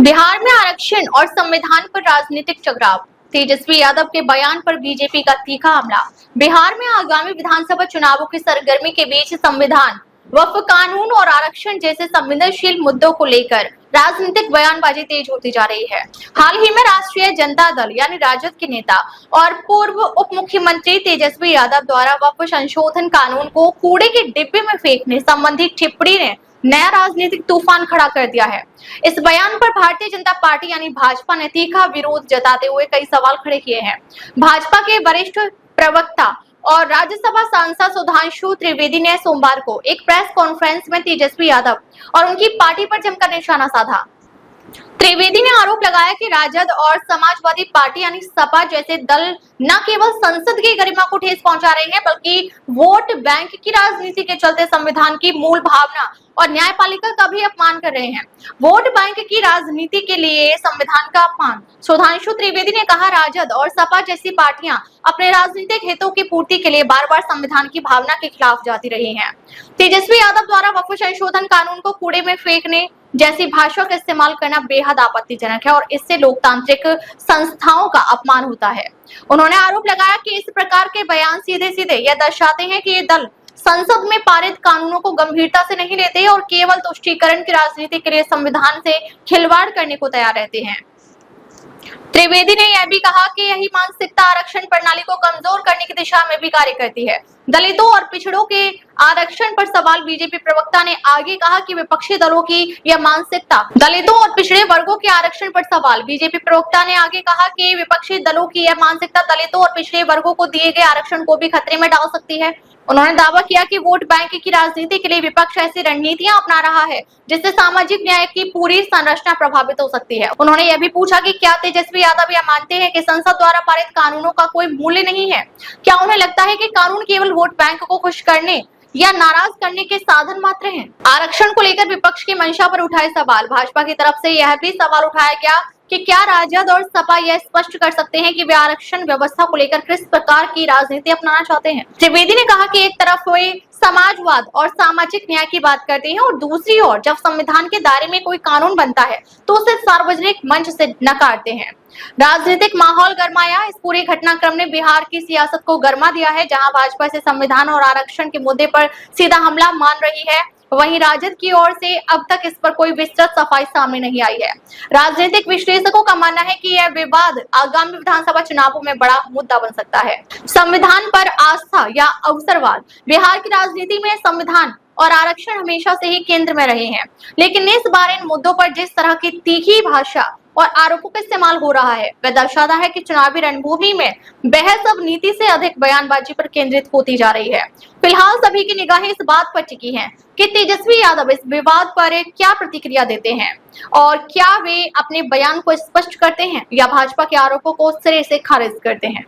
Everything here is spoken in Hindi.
बिहार में आरक्षण और संविधान पर राजनीतिक टकराव, तेजस्वी यादव के बयान पर बीजेपी का तीखा हमला। बिहार में आगामी विधानसभा चुनावों की सरगर्मी के बीच संविधान, वक्फ कानून और आरक्षण जैसे संवेदनशील मुद्दों को लेकर राजनीतिक बयानबाजी तेज होती जा रही है। हाल ही में राष्ट्रीय जनता दल यानी राजद के नेता और पूर्व उप मुख्यमंत्री तेजस्वी यादव द्वारा वक्फ संशोधन कानून को कूड़े के डिब्बे में फेंकने संबंधी टिप्पणी ने नया राजनीतिक तूफान खड़ा कर दिया है। इस बयान पर भारतीय जनता पार्टी यानी भाजपा ने तीखा विरोध जताते हुए कई सवाल खड़े किए हैं। भाजपा के वरिष्ठ प्रवक्ता और राज्यसभा सांसद सुधांशु त्रिवेदी ने सोमवार को एक प्रेस कॉन्फ्रेंस में तेजस्वी यादव और उनकी पार्टी पर जमकर निशाना साधा। त्रिवेदी ने आरोप लगाया कि राजद और समाजवादी पार्टी यानी सपा जैसे दल न केवल संसद की गरिमा को ठेस पहुंचा रहे हैं, बल्कि वोट बैंक की राजनीति के चलते संविधान की मूल भावना और न्यायपालिका का भी अपमान कर रहे हैं। वोट बैंक की राजनीति के लिए संविधान का अपमान। सुधांशु त्रिवेदी ने कहा, राजद और सपा जैसी पार्टियां अपने राजनीतिक हितों की पूर्ति के लिए बार बार संविधान की भावना के खिलाफ जाती रही हैं। तेजस्वी यादव द्वारा वक्फ संशोधन कानून को कूड़े में फेंकने जैसी भाषा का इस्तेमाल करना बेहद आपत्तिजनक है और इससे लोकतांत्रिक संस्थाओं का अपमान होता है। उन्होंने आरोप लगाया कि इस प्रकार के बयान सीधे सीधे यह दर्शाते हैं कि ये दल संसद में पारित कानूनों को गंभीरता से नहीं लेते और केवल तुष्टीकरण की राजनीति के लिए संविधान से खिलवाड़ करने को तैयार रहते हैं। त्रिवेदी ने यह भी कहा कि यही मानसिकता आरक्षण प्रणाली को कमजोर करने की दिशा में भी कार्य करती है। दलितों और पिछड़ों के आरक्षण पर सवाल बीजेपी प्रवक्ता ने आगे कहा कि विपक्षी दलों की यह मानसिकता दलितों और पिछड़े वर्गों के आरक्षण पर सवाल बीजेपी प्रवक्ता ने आगे कहा कि विपक्षी दलों की यह मानसिकता दलितों और पिछड़े वर्गों को दिए गए आरक्षण को भी खतरे में डाल सकती है। उन्होंने दावा किया कि वोट बैंक की राजनीति के लिए विपक्ष ऐसी रणनीतियां अपना रहा है जिससे सामाजिक न्याय की पूरी संरचना प्रभावित हो सकती है। उन्होंने यह भी पूछा कि क्या तेजस्वी यादव यह मानते हैं कि संसद द्वारा पारित कानूनों का कोई मूल्य नहीं है? क्या उन्हें लगता है कि कानून केवल वोट बैंक को खुश करने या नाराज करने के साधन मात्र हैं? आरक्षण को लेकर विपक्ष की मंशा पर उठाए सवाल। भाजपा की तरफ से यह भी सवाल उठाया गया कि क्या राजद और सपा यह स्पष्ट कर सकते हैं कि वे आरक्षण व्यवस्था को लेकर किस प्रकार की राजनीति अपनाना चाहते हैं? त्रिवेदी ने कहा कि एक तरफ वे समाजवाद और सामाजिक न्याय की बात करते हैं और दूसरी ओर जब संविधान के दायरे में कोई कानून बनता है तो उसे सार्वजनिक मंच से नकारते हैं। राजनीतिक माहौल गरमाया। इस पूरे घटनाक्रम ने बिहार की सियासत को गरमा दिया है, जहां भाजपा से संविधान और आरक्षण के मुद्दे पर सीधा हमला मान रही है, वहीं राजद की ओर से अब तक इस पर कोई विस्तृत सफाई सामने नहीं आई है। राजनीतिक विश्लेषकों का मानना है कि यह विवाद आगामी विधानसभा चुनावों में बड़ा मुद्दा बन सकता है। संविधान पर आस्था या अवसरवाद। बिहार की राजनीति में संविधान और आरक्षण हमेशा से ही केंद्र में रहे हैं, लेकिन इस बार इन मुद्दों पर जिस तरह की तीखी भाषा और आरोपों का इस्तेमाल हो रहा है वह दर्शाता है कि चुनावी रणभूमि में बहस अब नीति से अधिक बयानबाजी पर केंद्रित होती जा रही है। फिलहाल सभी की निगाहें इस बात पर टिकी हैं कि तेजस्वी यादव इस विवाद पर क्या प्रतिक्रिया देते हैं और क्या वे अपने बयान को स्पष्ट करते हैं या भाजपा के आरोपों को सिरे से खारिज करते हैं।